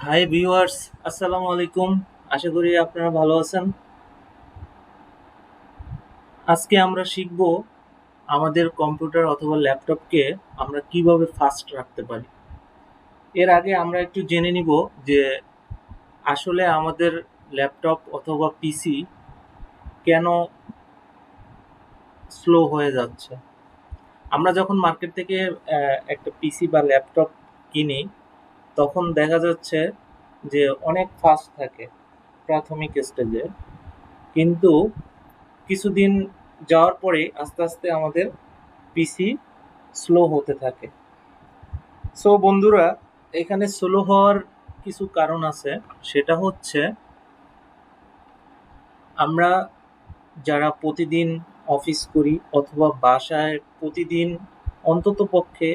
Hi viewers, আসসালামু আলাইকুম। আশা করি আপনারা ভালো আছেন। আজকে আমরা শিখব আমাদের কম্পিউটার অথবা ল্যাপটপকে আমরা কিভাবে ফাস্ট রাখতে পারি। এর আগে আমরা একটু জেনে নিব যে আসলে আমাদের ল্যাপটপ অথবা পিসি কেন স্লো হয়ে যাচ্ছে। আমরা যখন মার্কেট থেকে একটা পিসি বা ল্যাপটপ কিনি, তখন দেখা যাচ্ছে যে অনেক ফাস্ট থাকে প্রাথমিক স্টেজে, কিন্তু কিছুদিন যাওয়ার পরে আস্তে আস্তে আমাদের পিসি স্লো হতে থাকে। সো বন্ধুরা, এখানে স্লো হওয়ার কিছু কারণ আছে। সেটা হচ্ছে আমরা যারা প্রতিদিন অফিস করি অথবা বাসায় প্রতিদিন অন্তত পক্ষে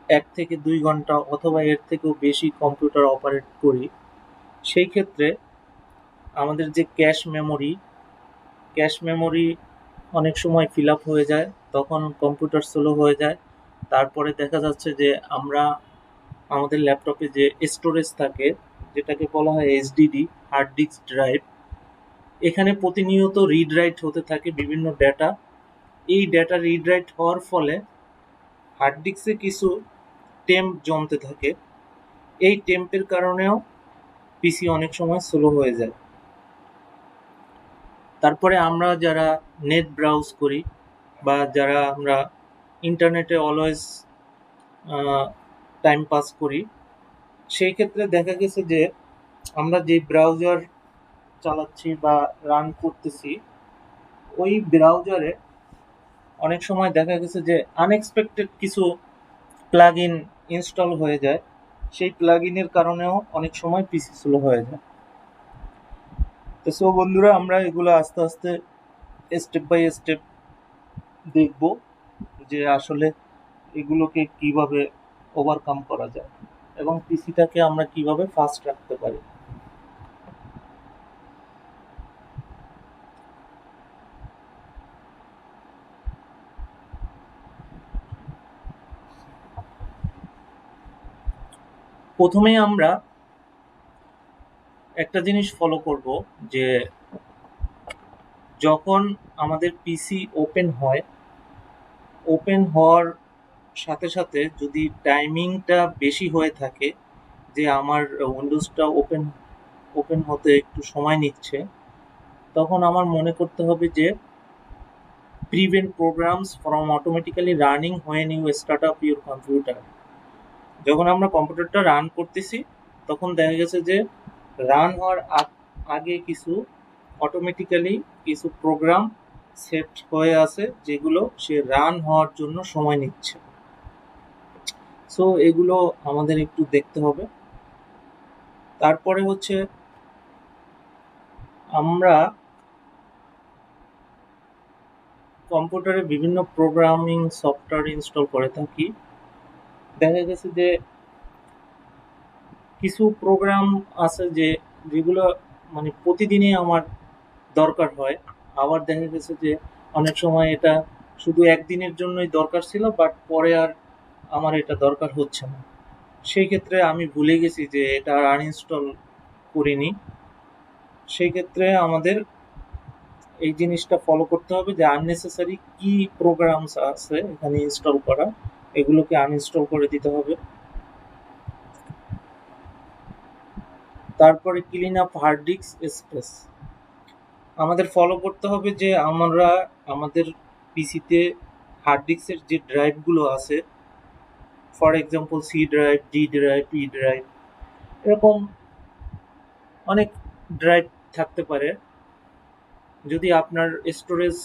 1 থেকে 2 ঘন্টা অথবা এর থেকেও বেশি কম্পিউটার অপারেট করি, সেই ক্ষেত্রে আমাদের যে ক্যাশ মেমোরি অনেক সময় ফিল আপ হয়ে যায়, তখন কম্পিউটার স্লো হয়ে যায়। তারপরে দেখা যাচ্ছে যে আমরা আমাদের ল্যাপটপে যে স্টোরেজ থাকে, যেটাকে বলা হয় এইচডিডি, হার্ড ডিস্ক ড্রাইভ, এখানে প্রতিনিয়ত রিড রাইট হতে থাকে বিভিন্ন ডেটা। এই ডেটা রিড রাইট হওয়ার ফলে হার্ড ডিস্কে কিছু টেম্প জমতে থাকে। এই টেম্পের কারণেও পিসি অনেক সময় স্লো হয়ে যায়। তারপরে আমরা যারা নেট ব্রাউজ করি বা যারা আমরা ইন্টারনেটে অলওয়েজ টাইম পাস করি, সেই ক্ষেত্রে দেখা গেছে যে আমরা যে ব্রাউজার চালাচ্ছি বা রান করতেছি, ওই ব্রাউজারে অনেক সময় দেখা গেছে যে আনএক্সপেক্টেড কিছু প্লাগ ইন ইনস্টল হয়ে যায়। সেই প্লাগ ইনের কারণেও অনেক সময় পিসি স্লো হয়ে যায়। তো সো বন্ধুরা, আমরা এগুলো আস্তে আস্তে স্টেপ বাই স্টেপ দেখব যে আসলে এগুলোকে কিভাবে ওভারকাম করা যায় এবং পিসিটাকে আমরা কিভাবে ফাস্ট রাখতে পারি। প্রথমেই আমরা একটা জিনিস ফলো করব যে যখন আমাদের পিসি ওপেন হওয়ার সাথে সাথে যদি টাইমিংটা বেশি হয়ে থাকে, যে আমার উইন্ডোজটা ওপেন হতে একটু সময় নিচ্ছে, তখন আমার মনে করতে হবে যে prevent programs from automatically running when you start up your computer. যখন আমরা কম্পিউটারটা রান করতেছি, তখন দেখা গেছে যে রান হওয়ার আগে কিছু অটোমেটিক্যালি কিছু প্রোগ্রাম সেট হয়ে আছে, যেগুলো সে রান হওয়ার জন্য সময় নিচ্ছে। সো এগুলো আমাদের একটু দেখতে হবে। তারপরে হচ্ছে আমরা কম্পিউটারে বিভিন্ন প্রোগ্রামিং সফটওয়্যার ইনস্টল করে থাকি। দেখা গেছে যে কিছু প্রোগ্রাম আছে যেগুলো মানে প্রতিদিনই আমার দরকার হয়। আবার দেখা গেছে যে অনেক সময় এটা শুধু একদিনের জন্যই দরকার ছিল, বাট পরে আর আমার এটা দরকার হচ্ছে না। সেই ক্ষেত্রে আমি ভুলে গেছি যে এটা আনইনস্টল করিনি। সেই ক্ষেত্রে আমাদের এই জিনিসটা ফলো করতে হবে যে আননেসেসারি কি প্রোগ্রামস আছে এখানে ইনস্টল করা, এগুলোকে আনইনস্টল করে দিতে হবে। তারপরে clean up hard disk space. আমাদের ফলো করতে হবে যে আমরা আমাদের পিসিতে হার্ড ডিস্কের যে ড্রাইভগুলো আছে, for example C drive, D drive, E drive, এরকম অনেক ড্রাইভ থাকতে পারে। যদি আপনার স্টোরেজ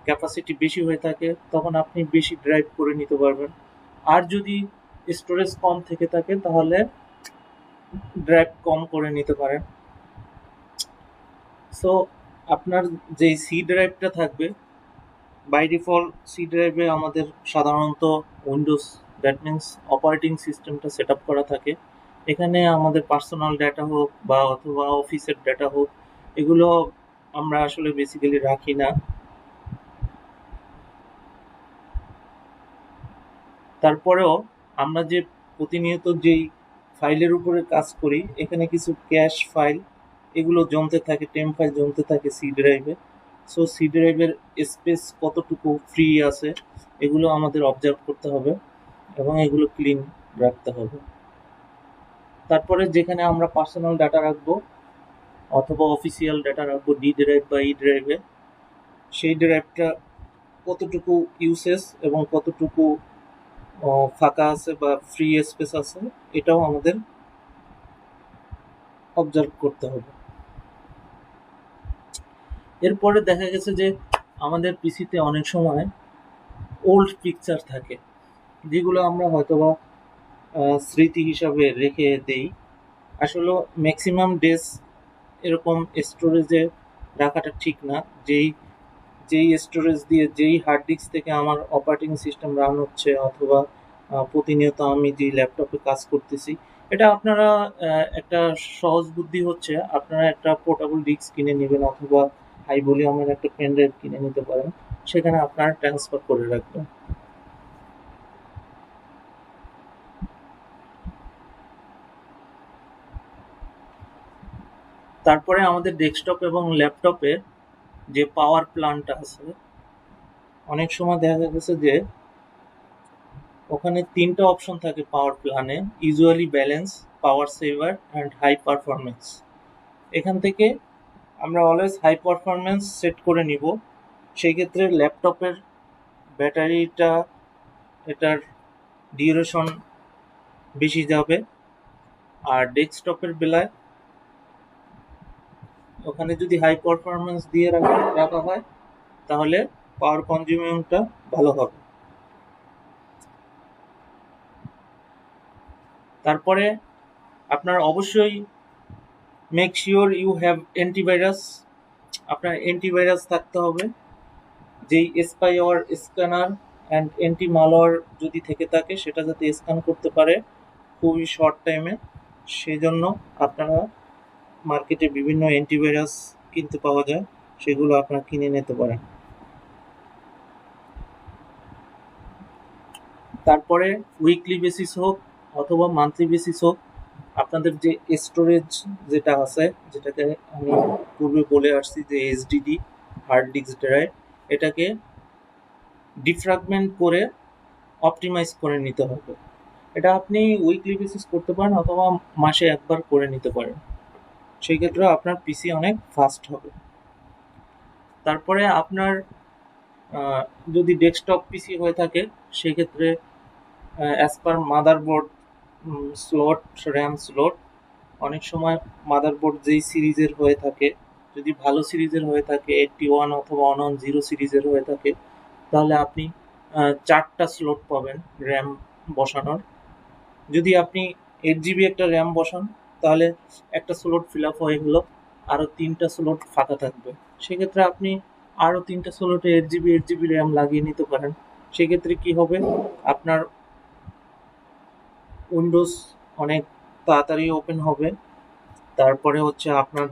ক্যাপাসিটি বেশি হয়ে থাকে, তখন আপনি বেশি ড্রাইভ করে নিতে পারবেন। আর যদি স্টোরেজ কম থেকে থাকে, তাহলে ড্রাইভ কম করে নিতে পারেন। সো আপনার যে সি ড্রাইভটা থাকবে, বাই ডিফল্ট সি ড্রাইভে আমাদের সাধারণত উইন্ডোজ, দ্যাট মিন্স অপারেটিং সিস্টেমটা সেট আপ করা থাকে। এখানে আমাদের পার্সোনাল ডেটা হোক বা অথবা অফিসের ডেটা হোক, এগুলো আমরা আসলে বেসিক্যালি রাখি না। তারপরেও আমরা যে প্রতিনিয়ত যেই ফাইলের উপরে কাজ করি, এখানে কিছু ক্যাশ ফাইল এগুলো জমতে থাকে, টেম ফাইল জমতে থাকে সি ড্রাইভে। সো সি ড্রাইভের স্পেস কতটুকু ফ্রি আছে এগুলো আমাদের অবজার্ভ করতে হবে এবং এগুলো ক্লিন রাখতে হবে। তারপরে যেখানে আমরা পার্সোনাল ডাটা রাখবো অথবা অফিসিয়াল ডাটা রাখবো ডি ড্রাইভ বা ই ড্রাইভে, সেই ড্রাইভটা কতটুকু ইউসেজ এবং কতটুকু ফাঁকা আছে বা ফ্রি স্পেস আছে এটাও আমাদের অবজার্ভ করতে হবে। এরপরে দেখা গেছে যে আমাদের পিসিতে অনেক সময় ওল্ড পিকচার থাকে যেগুলো আমরা হয়তোবা স্মৃতি হিসাবে রেখে দেই। আসলে ম্যাক্সিমাম ডেজ এরকম স্টোরেজে রাখাটা ঠিক না। যেই স্টোরেজ দিয়ে যেই হার্ড ডিস্ক থেকে আমার অপারেটিং সিস্টেম রান হচ্ছে অথবা প্রতিনিয়ত আমি যে ল্যাপটপে কাজ করতেছি, এটা আপনারা একটা সহজ বুদ্ধি হচ্ছে আপনারা একটা পোর্টেবল ডিস্ক কিনে নেবেন অথবা হাই ভলিউমের একটা পেন ড্রাইভ কিনে নিতে পারেন, সেখানে আপনারা ট্রান্সফার করে রাখবেন। তারপরে আমাদের ডেস্কটপ এবং ল্যাপটপে যে পাওয়ার প্ল্যানটা আছে, অনেক সময় দেখা গেছে যে ওখানে 3টা অপশন থাকে পাওয়ার প্ল্যানে: usually balance, power saver and high performance. এখান থেকে আমরা অলওয়েজ হাই পারফরমেন্স সেট করে নিব। সেই ক্ষেত্রে ল্যাপটপের ব্যাটারিটা এটার ডিউরেশন বেশি যাবে, আর ডেস্কটপের বেলায় ওখানে যদি হাই পারফরমেন্স দিয়ে রাখা হয় তাহলে পাওয়ার কনজিউমিংটা ভালো হবে। তারপরে আপনার অবশ্যই make sure you have antivirus. আপনার অ্যান্টিভাইরাস থাকতে হবে, যেই spyware scanner and anti malware যদি থেকে থাকে সেটা যাতে স্ক্যান করতে পারে খুবই শর্ট টাইমে, সেই জন্য আপনারা মার্কেটে বিভিন্ন অ্যান্টিভাইরাস কিনতে পাওয়া যায়, সেগুলো আপনারা কিনে নিতে পারেন। তারপরে উইকলি বেসিস হোক অথবা মান্থলি বেসিস হোক আপনাদের যে স্টোরেজ যেটা আছে, যেটাকে আমি পূর্বে বলে আসছি যে এইচডিডি হার্ড ডিস্ক ড্রাইভ, এটাকে ডিফ্র্যাগমেন্ট করে অপটিমাইজ করে নিতে হবে। এটা আপনি উইকলি বেসিস করতে পারেন অথবা মাসে একবার করে নিতে পারেন, সেই ক্ষেত্রে আপনার পিসি অনেক ফাস্ট হবে। তারপরে আপনার যদি ডেস্কটপ পিসি হয়ে থাকে সেক্ষেত্রে as per motherboard slot, RAM slot, অনেক সময় মাদারবোর্ড যেই সিরিজের হয়ে থাকে, যদি ভালো সিরিজের হয়ে থাকে 81 অথবা 110 সিরিজের হয়ে থাকে, তাহলে আপনি 4টা স্লট পাবেন র্যাম বসানোর। যদি আপনি 8 GB একটা র্যাম বসান তাহলে একটা স্লট ফিল আপ হয়ে গেল, আরও 3টা স্লট ফাঁকা থাকবে। সেক্ষেত্রে আপনি আরও 3টা স্লটে 8 GB র্যাম লাগিয়ে নিতে পারেন। সেক্ষেত্রে কি হবে, আপনার উইন্ডোজ অনেক তাড়াতাড়ি ওপেন হবে। তারপরে হচ্ছে আপনার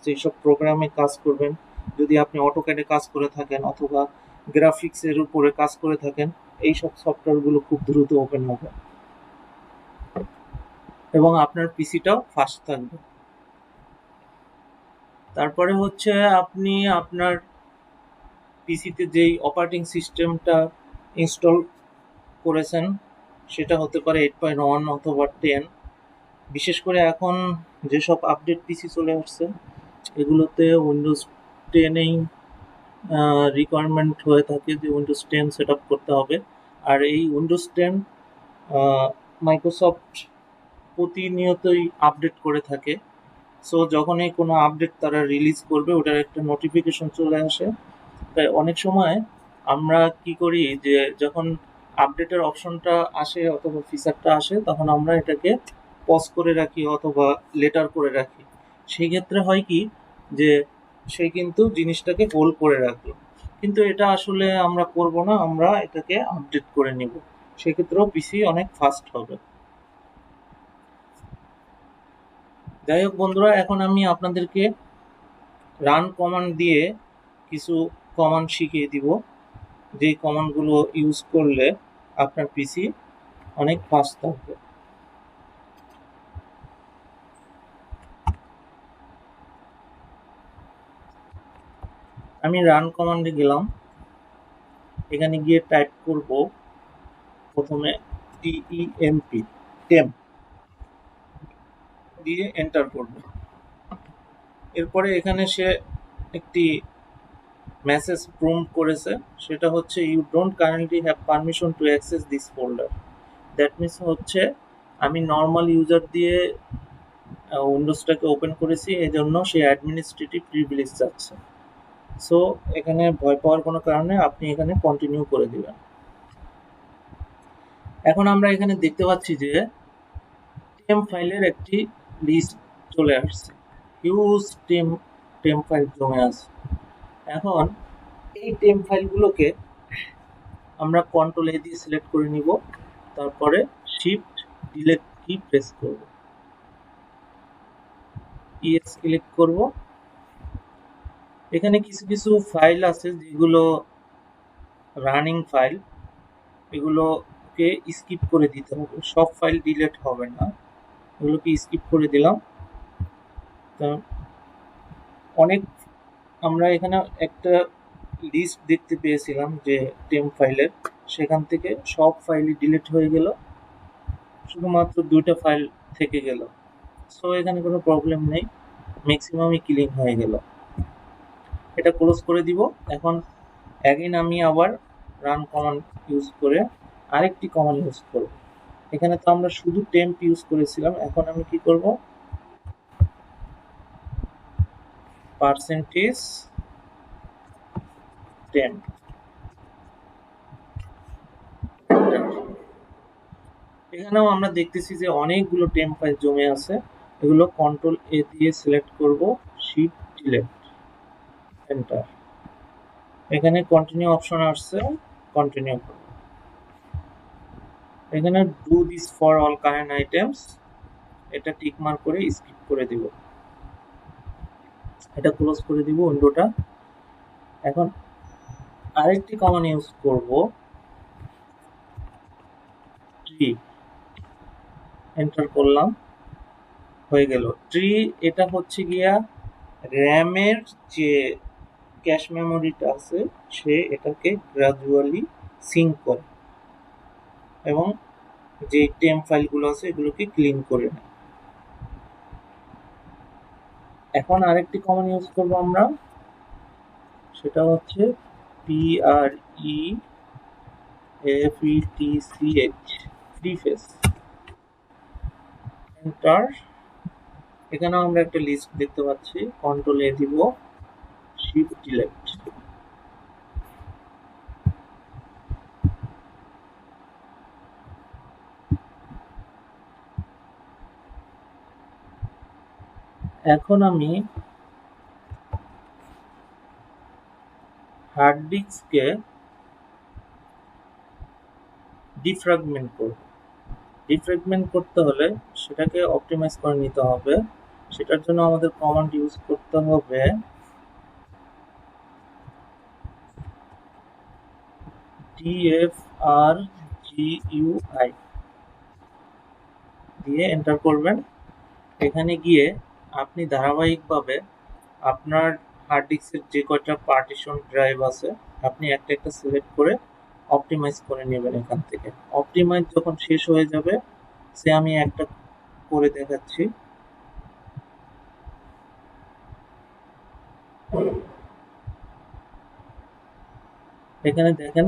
যেসব প্রোগ্রামে কাজ করবেন, যদি আপনি অটোক্যাডে কাজ করে থাকেন অথবা গ্রাফিক্সের উপরে কাজ করে থাকেন, এইসব সফটওয়্যারগুলো খুব দ্রুত ওপেন হবে এবং আপনার পিসিটাও ফাস্ট থাকবে। তারপরে হচ্ছে আপনি আপনার পিসিতে যেই অপারেটিং সিস্টেমটা ইনস্টল করেছেন সেটা হতে পারে 8.1 অথবা 10। বিশেষ করে এখন যেসব আপডেট পিসি চলে আসছে এগুলোতে উইন্ডোজ 10এই রিকোয়ারমেন্ট হয়ে থাকে যে উইন্ডোজ 10 সেট আপ করতে হবে। আর এই উইন্ডোজ 10 মাইক্রোসফট প্রতিনিয়তই আপডেট করে থাকে। সো যখনই কোনো আপডেট তারা রিলিজ করবে ওটার একটা নোটিফিকেশন চলে আসে। তাই অনেক সময় আমরা কি করি যে যখন আপডেটের অপশনটা আসে অথবা ফিচারটা আসে তখন আমরা এটাকে পজ করে রাখি অথবা লেটার করে রাখি। সেই ক্ষেত্রে হয় কি যে সে কিন্তু জিনিসটাকে হোল্ড করে রাখলো, কিন্তু এটা আসলে আমরা করব না, আমরা এটাকে আপডেট করে নিব, সেক্ষেত্রেও পিসি অনেক ফাস্ট হবে। যাই হোক বন্ধুরা, এখন আমি আপনাদেরকে রান কমান্ড দিয়ে কিছু কমান্ড শিখিয়ে দিব, যেই কমান্ডগুলো ইউজ করলে আপনার পিসি অনেক ফাস্ট থাকবে। আমি রান কমান্ডে গেলাম, এখানে গিয়ে টাইপ করব প্রথমে টেম্প টেম্প দিয়ে এন্টার করব। এরপরে এখানে সে একটি মেসেজ প্রম্পট করেছে, সেটা হচ্ছে you don't currently have permission to access this folder. That means হচ্ছে আমি নর্মাল ইউজার দিয়ে উইন্ডোজটাকে ওপেন করেছি, এজন্য সে অ্যাডমিনিস্ট্রেটিভ প্রিভিলেজ চাচ্ছে। সো এখানে ভয় পাওয়ার কোনো কারণে আপনি এখানে কন্টিনিউ করে দিবেন। এখন আমরা এখানে দেখতে পাচ্ছি যে টেম্প ফাইলের একটি লিস্ট চলে আসছে, হিউজ টেম্প ফাইল জমে আছে। এখন এই টেম্প ফাইলগুলোকে আমরা কন্ট্রোল এ দিয়ে সিলেক্ট করে নিব, তারপরে শিফট ডিলিট কি প্রেস করব, ইএস ক্লিক করব। এখানে কিছু কিছু ফাইল আছে যেগুলো রানিং ফাইল, এগুলোকে স্কিপ করে দিতে হবে, সব ফাইল ডিলিট হবে না, এগুলোকে স্কিপ করে দিলাম। তো অনেক আমরা এখানে একটা লিস্ট দেখতে পেয়েছিলাম যে টেম্প ফাইলের, সেখান থেকে সব ফাইলই ডিলিট হয়ে গেল, শুধুমাত্র 2টা ফাইল থেকে গেল। সো এখানে কোনো প্রবলেম নেই, ম্যাক্সিমামই ক্লিন হয়ে গেল। এটা ক্লোজ করে দিব। এখন অ্যাগেন আমি আবার রান কমান্ড ইউজ করে আরেকটি কমান্ড ইউজ করব। এখানে তো আমরা শুধু টেম্প ইউজ করেছিলাম, এখন আমি কি করব, পার্সেন্টেজ টেম্প, এখানেও আমরা দেখতেছি যে অনেকগুলো টেম্প ফাইল জমে আছে, এগুলো কন্ট্রোল এ দিয়ে সিলেক্ট করব, শিফট ডিলিট এন্টার। এখানে কন্টিনিউ অপশন আসছে, কন্টিনিউ করব। এখানে do this for all current items, এটা টিক মার্ক করে স্কিপ করে দিব, এটা ক্লোজ করে দিব উইন্ডোটা। এখন আরেকটি কমান্ড ইউজ করব, ট্রি, এন্টার করলাম, হয়ে গেল ট্রি। এটা হচ্ছে গিয়া র্যামের যে ক্যাশ মেমোরিটা আছে সে এটাকে গ্রাজুয়ালি সিঙ্ক করে এবং যে টেম্প ফাইলগুলো আছে এগুলোকে ক্লিন করে নেয়। এখন আরেকটি কমান্ড ইউজ করব আমরা, সেটা হচ্ছে prefetch, প্রিফেস, এন্টার। এখানেও আমরা একটা লিস্ট দেখতে পাচ্ছি, কন্ট্রোল এ দিব, শিফট ডিলিট। এখন আমি হার্ড ডিস্ককে ডিফ্র্যাগমেন্ট করব। ডিফ্র্যাগমেন্ট করতে হলে সেটাকে অপটিমাইজ করে নিতে হবে, সেটার জন্য আমাদের কমান্ড ইউজ করতে হবে dfrgui দিয়ে এন্টার করবেন। এখানে গিয়ে আপনি ধারাবাহিকভাবে আপনার হার্ড ডিস্কের যে কয়টা পার্টিশন ড্রাইভ আছে আপনি একটা একটা সিলেক্ট করে অপটিমাইজ করে নেবেন। এখান থেকে অপটিমাইজ যখন শেষ হয়ে যাবে, সে আমি একটা করে দেখাচ্ছি। এখানে দেখেন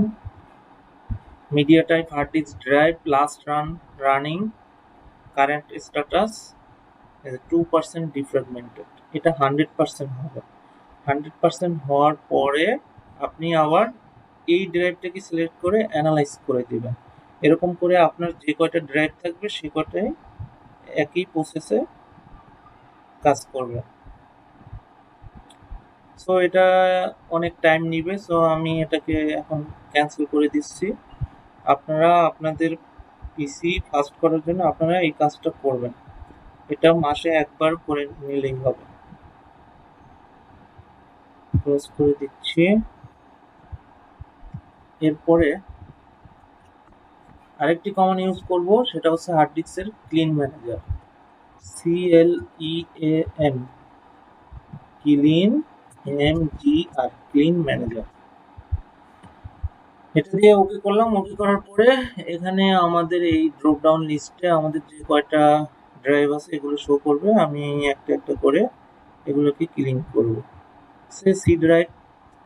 media type hard disk drive last running current status 2% defragmented, এটা 100% হবে। 100% হওয়ার পরে আপনি আবার এই ড্রাইভটাকে সিলেক্ট করে অ্যানালাইজ করে দিবেন। এরকম করে আপনার যে কয়টা ড্রাইভ থাকবে সে কয়টাই একই প্রসেসে কাজ করবে। সো এটা অনেক টাইম নিবে, সো আমি এটাকে এখন ক্যান্সেল করে দিচ্ছি। আপনারা আপনাদের পিসি ফাস্ট করার জন্য আপনারা এই কাজটা করবেন, এটা মাসে একবার করে নিলেই হবে। ক্লোজ করে দিচ্ছি। এরপরে আরেকটি কমান্ড ইউজ করব, সেটা হচ্ছে হার্ড ডিস্কের clean manager, CLEAN, clean MGR clean manager. এটা দিয়ে ওকে করলাম। ওকে করার পরে এখানে আমাদের এই ড্রপ ডাউন লিস্টে আমাদের যে কয়টা ড্রাইভ আছে এগুলো শো করবে। আমি একটা একটা করে এগুলোকে ক্লিন করব। সে সি ড্রাইভ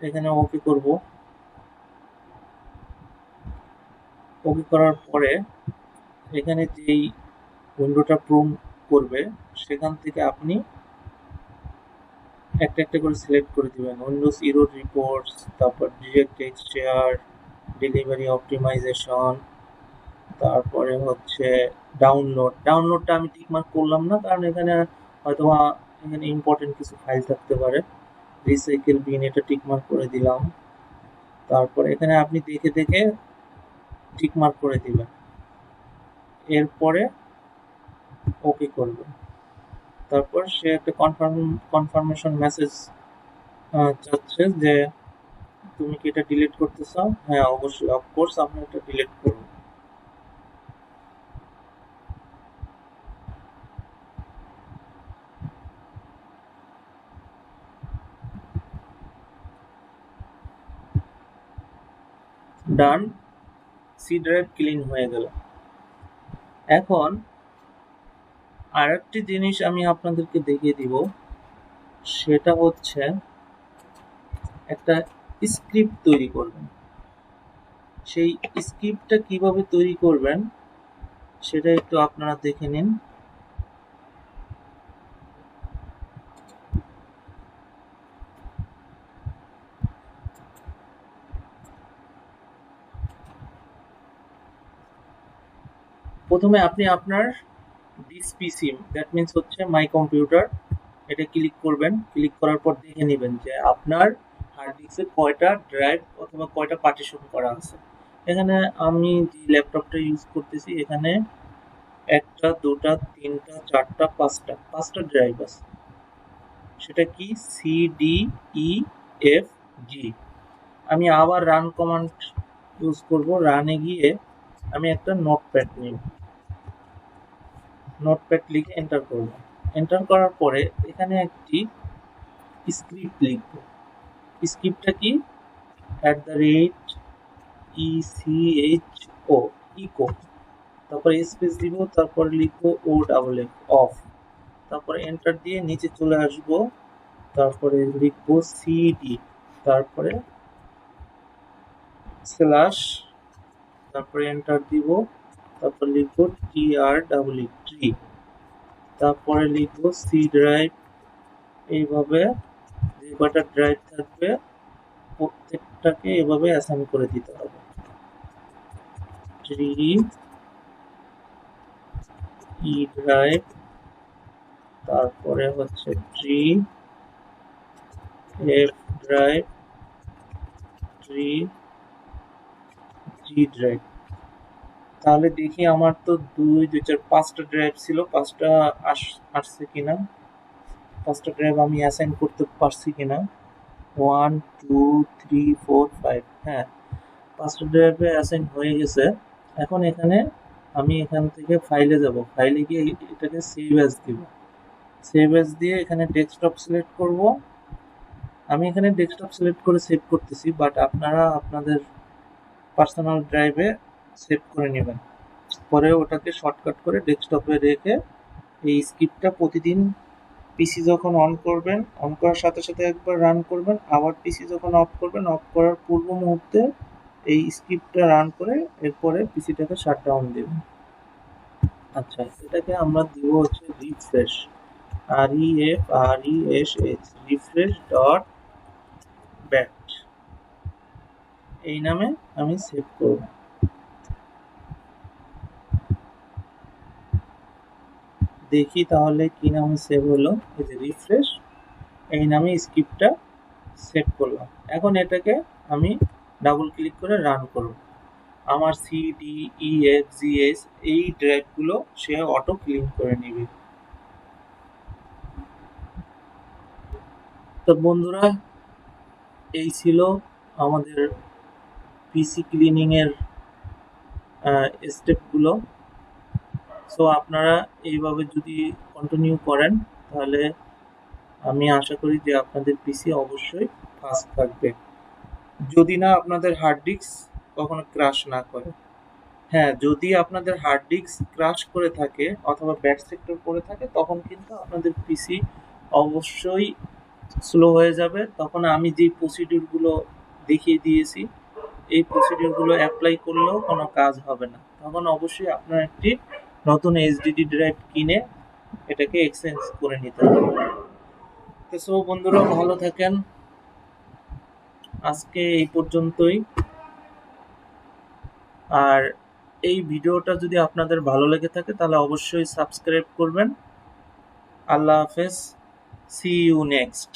এখানে ওকে করব। ওকে করার পরে এখানে যেই উইন্ডোটা প্রুন করবে সেখান থেকে আপনি একটা একটা করে সিলেক্ট করে দিবেন। উইন্ডোজ ইরোর রিপোর্টস, তারপর ডিরেক্ট টেক্সচার, ডেলিভারি অপটিমাইজেশন, তারপরে হচ্ছে ডাউনলোডটা আমি টিকমার্ক করলাম না, কারণ এখানে হয়তো এখানে ইম্পর্টেন্ট কিছু ফাইল থাকতে পারে। রিসাইকেল বিন এটা টিকমার্ক করে দিলাম। তারপর এখানে আপনি দেখে দেখে টিকমার্ক করে দিবেন। এরপরে ওকে করবেন। তারপর সে একটা কনফার্মেশন মেসেজ চাচ্ছে যে তুমি কি এটা ডিলিট করতে চাও? হ্যাঁ, অবশ্যই, অফকোর্স আপনি এটা ডিলিট করুন। ডান, সি ড্রাইভ ক্লিন হয়ে গেল। এখন আরেকটি জিনিস আমি আপনাদেরকে দেখিয়ে দিব, সেটা হচ্ছে একটা স্ক্রিপ্ট তৈরি করবেন। সেই স্ক্রিপ্টটা কিভাবে তৈরি করবেন সেটা একটু আপনারা দেখে নিন। প্রথমে আপনি আপনার দিস পিসি, দ্যাট মিন্স হচ্ছে মাই কম্পিউটার, এটা ক্লিক করবেন। ক্লিক করার পর দেখে নেবেন যে আপনার হার্ড ডিস্কে কয়টা ড্রাইভ অথবা কয়টা পার্টিশন করা আছে। এখানে আমি যে ল্যাপটপটা ইউজ করতেছি এখানে একটা, দুটা, তিনটা, চারটা, পাঁচটা ড্রাইভ আছে। সেটা কি? CDEFG। আমি আবার রান কমান্ড ইউজ করব। রানে গিয়ে আমি একটা নোটপ্যাড নিব। নোটপ্যাড লিখে এন্টার করব। এন্টার করার পরে এখানে একটি স্ক্রিপ্ট লিখব। স্ক্রিপ্টটা কি? @ECHO, ইকো, তারপরে স্পেস দিব, তারপরে লিখবো OFF অফ, তারপরে এন্টার দিয়ে নিচে চলে আসব, তারপরে লিখবো CD, তারপরে স্ল্যাশ, তারপরে এন্টার দিব, তারপর লিখবো TREE, তারপরে লিখবো সি ড্রাইভ। এইভাবে যে কটা ড্রাইভ থাকবে প্রত্যেকটাকে এভাবে অ্যাসাইন করে দিতে হবে। ই ড্রাইভ, তারপরে হচ্ছে ট্রি, এফ ড্রাইভ, ট্রি, জি ড্রাইভ। তাহলে দেখি আমার তো 2, 2, 4, 5টা ড্রাইভ ছিল, 5টা আসছে কিনা, 5টা ড্রাইভ আমি অ্যাসাইন করতে পারছি কিনা। 1, 2, 3, 4, 5, হ্যাঁ, 5টা ড্রাইভে অ্যাসাইন হয়ে গেছে। এখন এখানে আমি এখান থেকে ফাইলে যাব। ফাইলে গিয়ে এটাকে সেভ অ্যাজ দিব। সেভ অ্যাজ দিয়ে এখানে ডেস্কটপ সিলেক্ট করব। আমি এখানে ডেস্কটপ সিলেক্ট করে সেভ করতেছি, বাট আপনারা আপনাদের পার্সোনাল ড্রাইভে সেভ করে নেবেন। পরে ওটাকে শর্টকাট করে ডেস্কটপে রেখে এই স্ক্রিপ্টটা প্রতিদিন পিসি যখন অন করবেন, অন করার সাথে সাথে একবার রান করবেন, আবার পিসি যখন অফ করবেন, অফ করার পূর্ব মুহূর্তে এই স্ক্রিপ্টটা রান করে এরপরে পিসিটাকে শাটডাউন দেবেন। আচ্ছা, এটাকে আমরা দিব হচ্ছে refresh, REFRESH, refresh dot bat, এই নামে আমি সেভ করব। দেখি তাহলে কি নামে সেভ হলো। এই যে রিফ্রেশ, এই নামে স্ক্রিপ্টটা সেভ করলাম। এখন এটাকে আমি ডাবল ক্লিক করে রান করব। আমার CDEFGS এই ড্রাইভগুলো সে অটো ক্লিন করে নেবে। তো বন্ধুরা, এই ছিল আমাদের পিসি ক্লিনিং এর স্টেপগুলো। সো আপনারা এইভাবে যদি কন্টিনিউ করেন তাহলে আমি আশা করি যে আপনাদের পিসি অবশ্যই ফাস্ট থাকবে, যদি না আপনাদের হার্ড ডিস্ক কখনো ক্রাশ না করে। হ্যাঁ, যদি আপনাদের হার্ড ডিস্ক ক্রাশ করে থাকে অথবা ব্যাড সেক্টর করে থাকে তখন কিন্তু আপনাদের পিসি অবশ্যই স্লো হয়ে যাবে। তখন আমি যে প্রসিডিউরগুলো দেখিয়ে দিয়েছি এই প্রসিডিউরগুলো অ্যাপ্লাই করলেও কোনো কাজ হবে না। তখন অবশ্যই আপনার একটি নতুন এইচডিডি ড্রাইভ কিনে এটাকে এক্সচেঞ্জ করে নিতে হবে। তো সো বন্ধুরা, ভালো থাকেন। আজকে এই পর্যন্তই। আর এই ভিডিওটা যদি আপনাদের ভালো লেগে থাকে তাহলে অবশ্যই সাবস্ক্রাইব করবেন। আল্লাহ হাফেজ, সি ইউ নেক্সট।